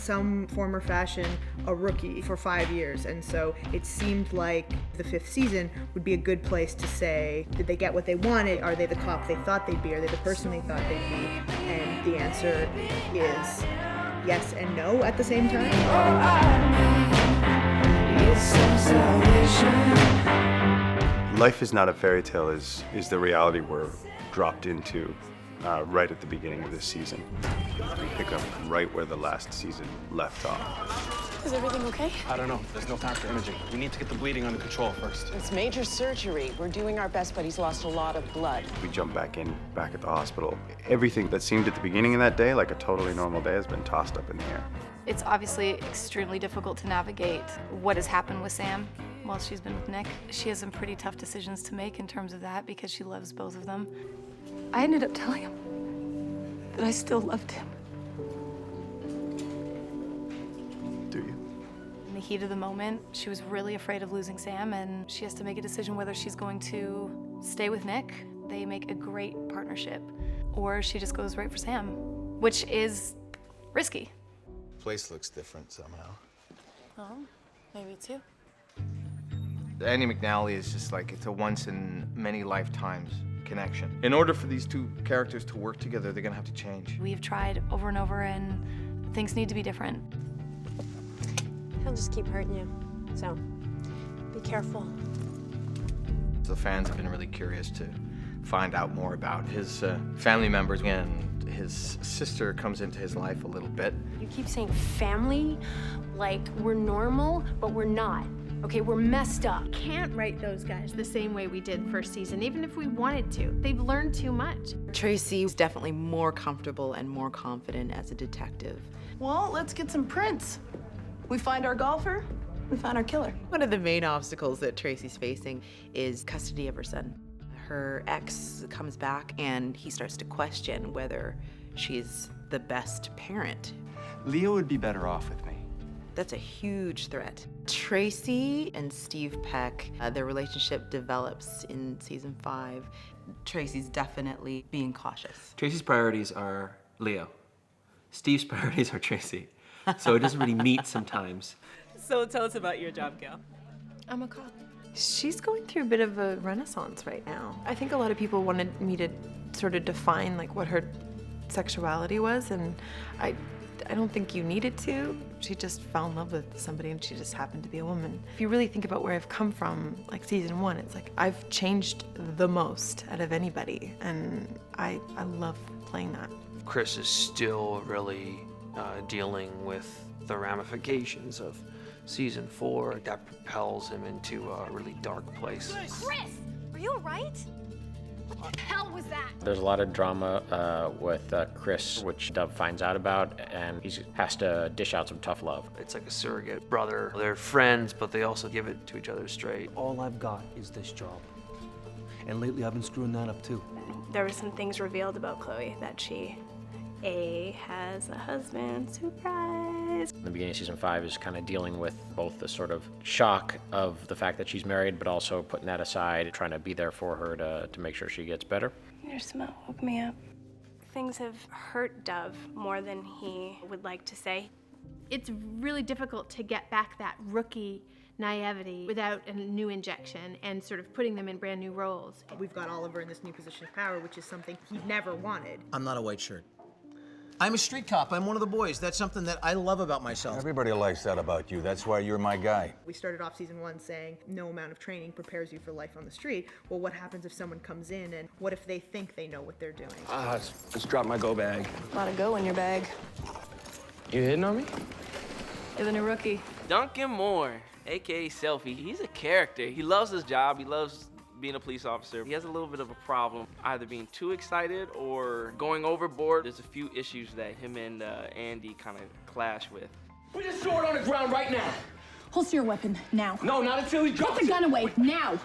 some form or fashion a rookie for 5 years, and so it seemed like the 5th season would be a good place to say, did they get what they wanted? Are they the cop they thought they'd be? Are they the person they thought they'd be? And the answer is yes and no at the same time. Life is not a fairy tale is the reality we're dropped into right at the beginning of this season. We pick up right where the last season left off. Is everything okay? I don't know. There's no time for imaging. We need to get the bleeding under control first. It's major surgery. We're doing our best, but he's lost a lot of blood. We jump back at the hospital. Everything that seemed at the beginning of that day like a totally normal day has been tossed up in the air. It's obviously extremely difficult to navigate what has happened with Sam while she's been with Nick. She has some pretty tough decisions to make in terms of that because she loves both of them. I ended up telling him that I still loved him. Do you? In the heat of the moment, she was really afraid of losing Sam, and she has to make a decision whether she's going to stay with Nick. They make a great partnership, or she just goes right for Sam, which is risky. Place looks different somehow. Oh, maybe too. Andy McNally is just like, it's a once in many lifetimes connection. In order for these two characters to work together, they're gonna have to change. We've tried over and over, and things need to be different. He'll just keep hurting you, so be careful. The fans have been really curious to find out more about his family members, and his sister comes into his life a little bit. You keep saying family like we're normal, but we're not. Okay, we're messed up. Can't write those guys the same way we did first season, even if we wanted to. They've learned too much. Tracy is definitely more comfortable and more confident as a detective. Well, let's get some prints. We find our golfer, we find our killer. One of the main obstacles that Tracy's facing is custody of her son. Her ex comes back and he starts to question whether she's the best parent. Leo would be better off with me. That's a huge threat. Tracy and Steve Peck, their relationship develops in season 5. Tracy's definitely being cautious. Tracy's priorities are Leo. Steve's priorities are Tracy. So it doesn't really meet sometimes. So tell us about your job, Gail. I'm a cop. She's going through a bit of a renaissance right now. I think a lot of people wanted me to sort of define like what her sexuality was, and I don't think you needed to. She just fell in love with somebody and she just happened to be a woman. If you really think about where I've come from, like season 1, it's like I've changed the most out of anybody, and I love playing that. Chris is still really dealing with the ramifications of season 4. That propels him into a really dark place. Chris, are you all right? What the hell was that? There's a lot of drama with Chris, which Dove finds out about, and he has to dish out some tough love. It's like a surrogate brother. They're friends, but they also give it to each other straight. All I've got is this job. And lately I've been screwing that up too. There were some things revealed about Chloe that she has a husband. Surprise! The beginning of season 5 is kind of dealing with both the sort of shock of the fact that she's married, but also putting that aside, trying to be there for her to make sure she gets better. Your smell woke me up. Things have hurt Dove more than he would like to say. It's really difficult to get back that rookie naivety without a new injection and sort of putting them in brand new roles. We've got Oliver in this new position of power, which is something he never wanted. I'm not a white shirt. I'm a street cop. I'm one of the boys. That's something that I love about myself. Everybody likes that about you. That's why you're my guy. We started off season 1 saying no amount of training prepares you for life on the street. Well, what happens if someone comes in, and what if they think they know what they're doing? Just drop my go bag. A lot of go in your bag. You hitting on me? You're the new rookie. Duncan Moore, aka Selfie. He's a character. He loves his job. He loves being a police officer. He has a little bit of a problem, either being too excited or going overboard. There's a few issues that him and Andy kind of clash with. Put your sword on the ground right now. Holster your weapon, now. No, not until he drops it. Put the gun away, now.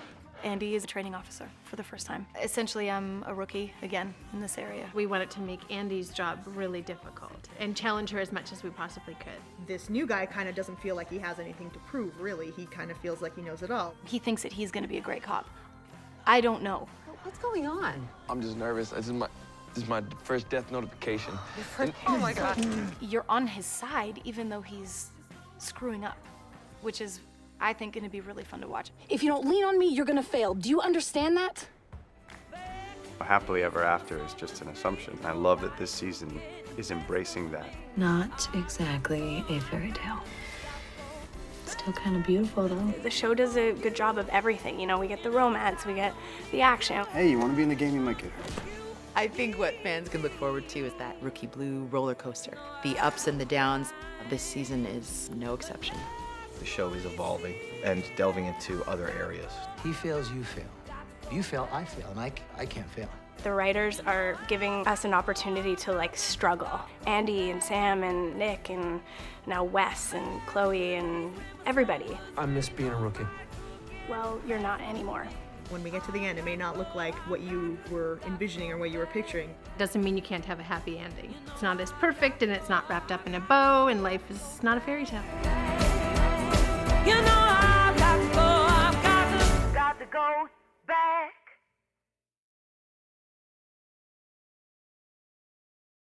Andy is a training officer for the first time. Essentially, I'm a rookie again in this area. We wanted to make Andy's job really difficult and challenge her as much as we possibly could. This new guy kind of doesn't feel like he has anything to prove, really. He kind of feels like he knows it all. He thinks that he's going to be a great cop. I don't know. What's going on? I'm just nervous. This is my This is my first death notification. Oh my God. You're on his side even though he's screwing up, which is, I think, gonna be really fun to watch. If you don't lean on me, you're gonna fail. Do you understand that? Happily ever after is just an assumption. I love that this season is embracing that. Not exactly a fairy tale. Still kind of beautiful, though. The show does a good job of everything. You know, we get the romance, we get the action. Hey, you want to be in the game? You might get hurt. I think what fans can look forward to is that Rookie Blue roller coaster. The ups and the downs. This season is no exception. The show is evolving and delving into other areas. He fails, you fail. If you fail, I fail, and I can't fail. The writers are giving us an opportunity to like struggle. Andy and Sam and Nick and now Wes and Chloe and everybody. I miss being a rookie. Well, you're not anymore. When we get to the end, it may not look like what you were envisioning or what you were picturing. Doesn't mean you can't have a happy ending. It's not as perfect and it's not wrapped up in a bow and life is not a fairy tale. You know I've got to go back.